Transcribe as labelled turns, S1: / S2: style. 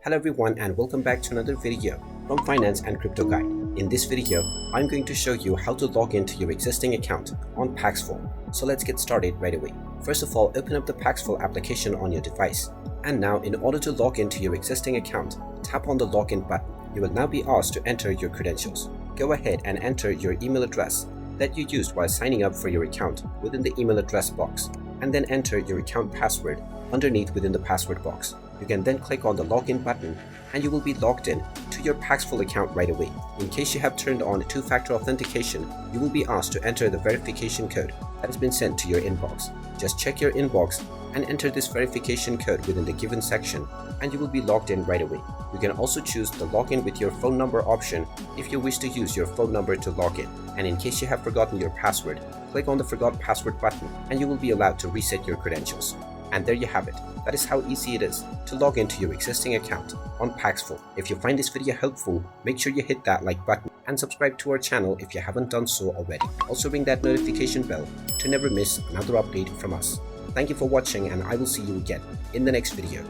S1: Hello everyone and welcome back to another video from Finance and Crypto Guide. In this video, I'm going to show you how to log into your existing account on Paxful. So let's get started right away. First of all, open up the Paxful application on your device. And now in order to log into your existing account, tap on the login button. You will now be asked to enter your credentials. Go ahead and enter your email address that you used while signing up for your account within the email address box, and then enter your account password underneath within the password box. You can then click on the login button and you will be logged in to your Paxful account right away. In case you have turned on two-factor authentication, you will be asked to enter the verification code that has been sent to your inbox. Just check your inbox and enter this verification code within the given section and you will be logged in right away. You can also choose the login with your phone number option if you wish to use your phone number to log in. And in case you have forgotten your password, click on the forgot password button and you will be allowed to reset your credentials. And there you have it. That is how easy it is to log into your existing account on Paxful. If you find this video helpful, make sure you hit that like button and subscribe to our channel if you haven't done so already. Also ring that notification bell to never miss another update from us. Thank you for watching and I will see you again in the next video.